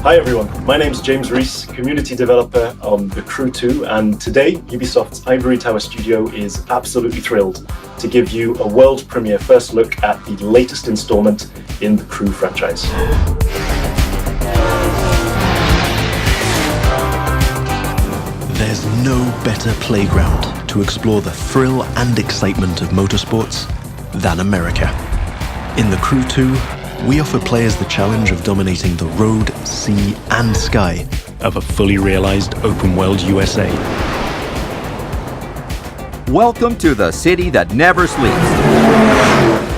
Hi everyone, my name's James Rees, community developer on The Crew 2, and today Ubisoft's Ivory Tower studio is absolutely thrilled to give you a world premiere first look at the latest installment in the Crew franchise. There's no better playground to explore the thrill and excitement of motorsports than America. In The Crew 2, we offer players the challenge of dominating the road, sea, and sky of a fully realized open-world USA. Welcome to the city that never sleeps.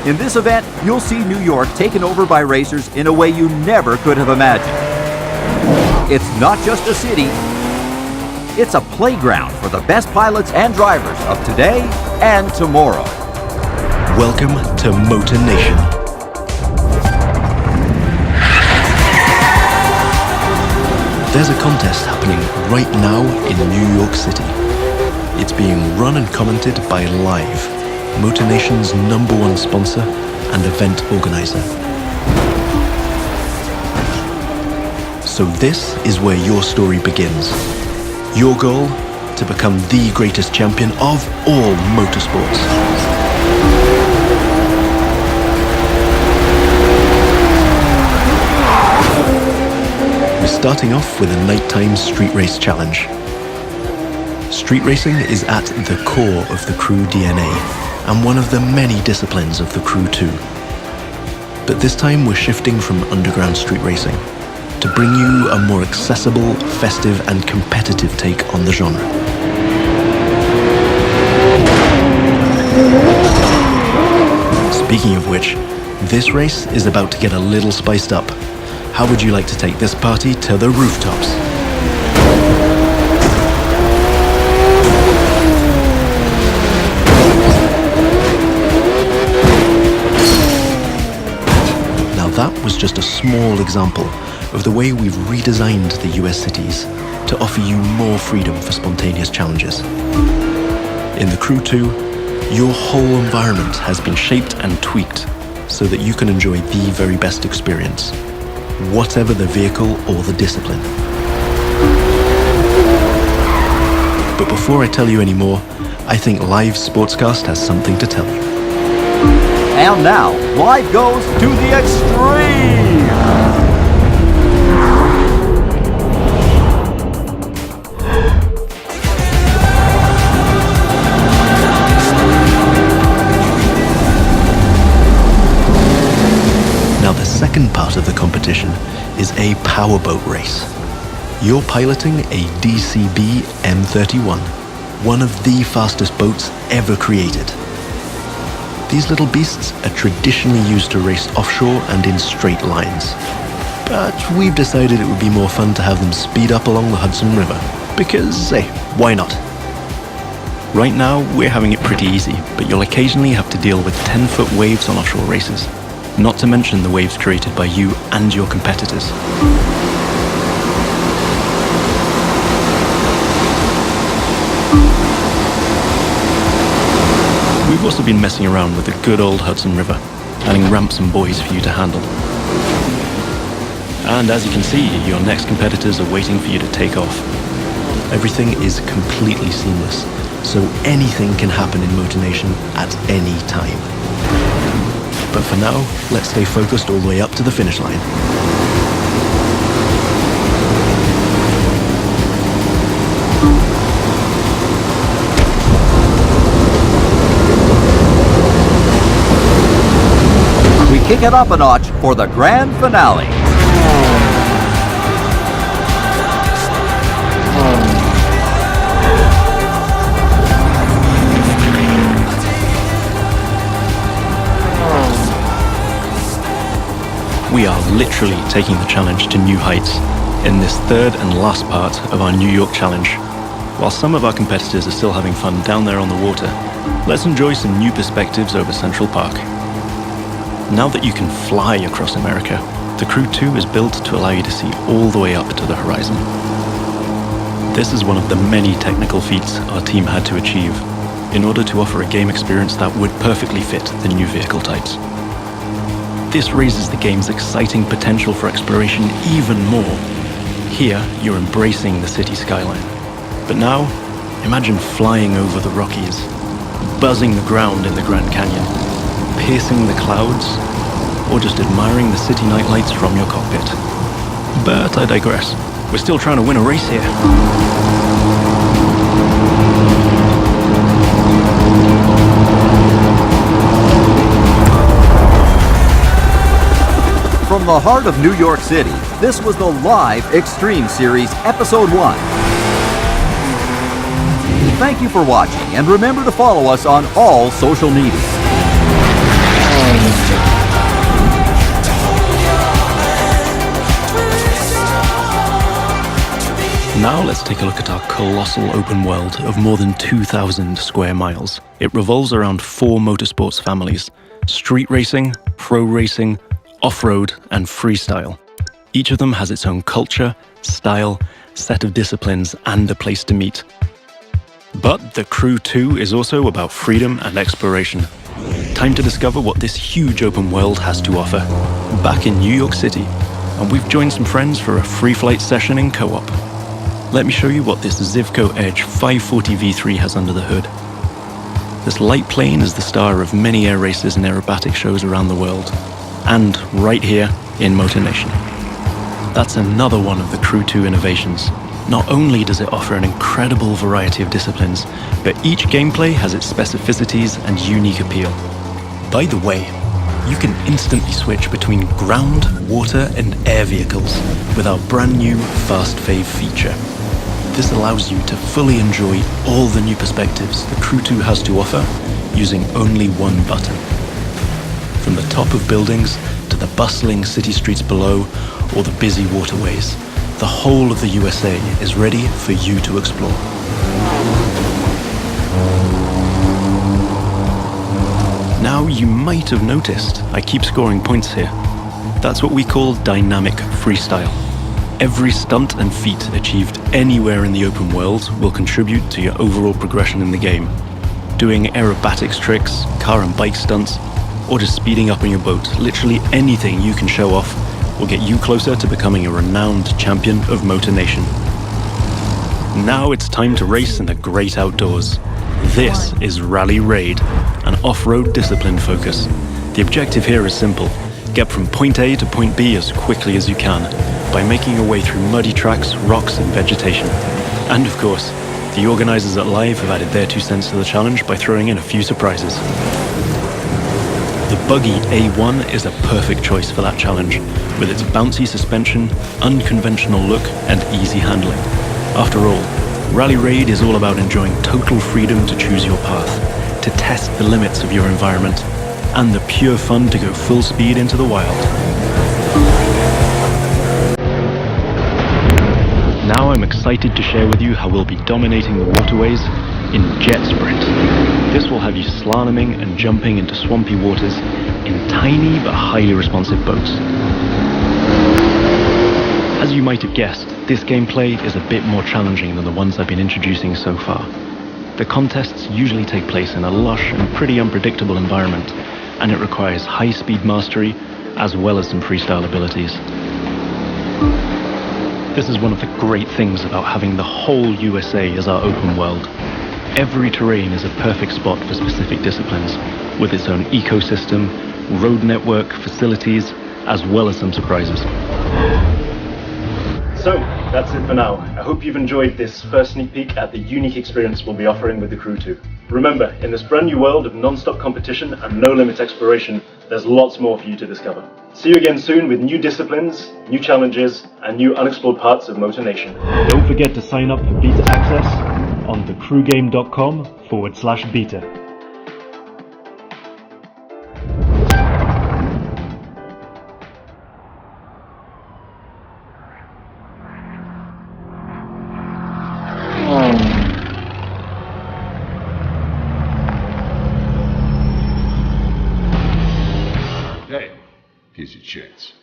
In this event, you'll see New York taken over by racers in a way you never could have imagined. It's not just a city, it's a playground for the best pilots and drivers of today and tomorrow. Welcome to Motor Nation. There's a contest happening right now in New York City. It's being run and commented by Live, Motor Nation's #1 sponsor and event organizer. So this is where your story begins. Your goal? To become the greatest champion of all motorsports. We're starting off with a nighttime street race challenge. Street racing is at the core of the Crew DNA and one of the many disciplines of the Crew 2. But this time we're shifting from underground street racing to bring you a more accessible, festive and competitive take on the genre. Speaking of which, this race is about to get a little spiced up. How would you like to take this party to the rooftops? Now that was just a small example of the way we've redesigned the US cities to offer you more freedom for spontaneous challenges. In the Crew 2, your whole environment has been shaped and tweaked so that you can enjoy the very best experience, whatever the vehicle or the discipline. But before I tell you any more, I think Live Sportscast has something to tell you. And now, Live goes to the extreme! Now the second part of the competition is a powerboat race. You're piloting a DCB M31, one of the fastest boats ever created. These little beasts are traditionally used to race offshore and in straight lines. But we've decided it would be more fun to have them speed up along the Hudson River, because, hey, why not? Right now, we're having it pretty easy, but you'll occasionally have to deal with 10-foot waves on offshore races. Not to mention the waves created by you and your competitors. We've also been messing around with the good old Hudson River, adding ramps and buoys for you to handle. And as you can see, your next competitors are waiting for you to take off. Everything is completely seamless, so anything can happen in Motor Nation at any time. But for now, let's stay focused all the way up to the finish line. We kick it up a notch for the grand finale. We are literally taking the challenge to new heights in this third and last part of our New York challenge. While some of our competitors are still having fun down there on the water, let's enjoy some new perspectives over Central Park. Now that you can fly across America, the Crew 2 is built to allow you to see all the way up to the horizon. This is one of the many technical feats our team had to achieve in order to offer a game experience that would perfectly fit the new vehicle types. This raises the game's exciting potential for exploration even more Here, you're embracing the city skyline. But now, imagine flying over the Rockies, buzzing the ground in the Grand Canyon, piercing the clouds, or just admiring the city nightlights from your cockpit. But I digress. We're still trying to win a race here. From the heart of New York City, this was the live Extreme Series Episode 1. Thank you for watching, and remember to follow us on all social media. Now let's take a look at our colossal open world of more than 2,000 square miles. It revolves around 4 motorsports families: street racing, pro racing, off-road, and freestyle. Each of them has its own culture, style, set of disciplines, and a place to meet. But the Crew 2 is also about freedom and exploration. Time to discover what this huge open world has to offer. Back in New York City, and we've joined some friends for a free flight session in co-op. Let me show you what this Zivco Edge 540 V3 has under the hood. This light plane is the star of many air races and aerobatic shows around the world, and right here in Motor Nation. That's another one of the Crew 2 innovations. Not only does it offer an incredible variety of disciplines, but each gameplay has its specificities and unique appeal. By the way, you can instantly switch between ground, water, and air vehicles with our brand new Fast Fave feature. This allows you to fully enjoy all the new perspectives the Crew 2 has to offer using only one button. From the top of buildings to the bustling city streets below or the busy waterways, the whole of the USA is ready for you to explore. Now you might have noticed I keep scoring points here. That's what we call dynamic freestyle. Every stunt and feat achieved anywhere in the open world will contribute to your overall progression in the game. Doing aerobatics tricks, car and bike stunts, or just speeding up on your boat, literally anything you can show off will get you closer to becoming a renowned champion of Motor Nation. Now it's time to race in the great outdoors. This is Rally Raid, an off-road discipline focus. The objective here is simple: get from point A to point B as quickly as you can by making your way through muddy tracks, rocks, and vegetation. And of course, the organizers at Live have added their 2 cents to the challenge by throwing in a few surprises. The buggy A1 is a perfect choice for that challenge, with its bouncy suspension, unconventional look, and easy handling. After all, Rally Raid is all about enjoying total freedom to choose your path, to test the limits of your environment, and the pure fun to go full speed into the wild. Now I'm excited to share with you how we'll be dominating the waterways in Jet Sprint. This will have you slaloming and jumping into swampy waters in tiny but highly responsive boats. As you might have guessed, this gameplay is a bit more challenging than the ones I've been introducing so far. The contests usually take place in a lush and pretty unpredictable environment, and it requires high-speed mastery as well as some freestyle abilities. This is one of the great things about having the whole USA as our open world. Every terrain is a perfect spot for specific disciplines, with its own ecosystem, road network, facilities, as well as some surprises. So, that's it for now. I hope you've enjoyed this first sneak peek at the unique experience we'll be offering with the Crew 2. Remember, in this brand new world of non-stop competition and no-limit exploration, there's lots more for you to discover. See you again soon with new disciplines, new challenges, and new unexplored parts of Motor Nation. Don't forget to sign up for beta access on thecrewgame.com/beta. Hey, here's your chance.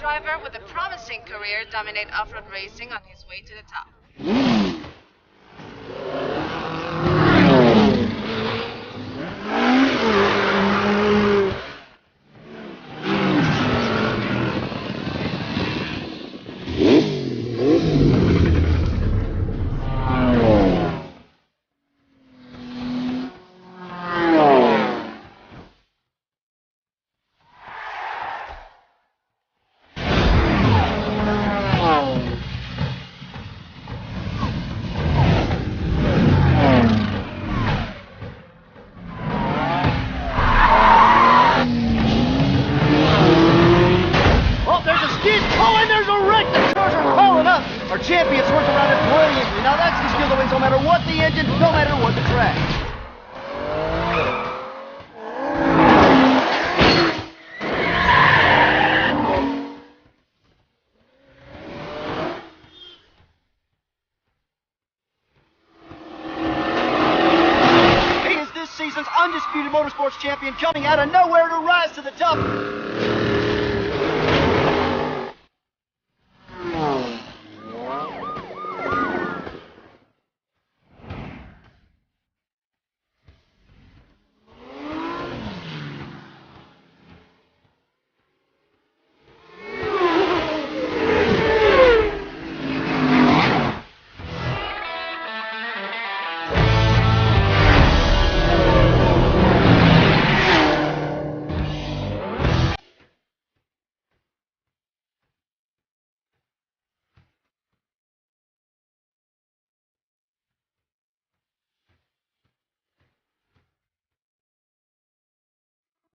driver with a promising career dominate off-road racing on his way to the top. Our champion swerves around it brilliantly. Now that's the skill that wins no matter what the engine, no matter what the track. He is this season's undisputed motorsports champion, coming out of nowhere to rise to the top.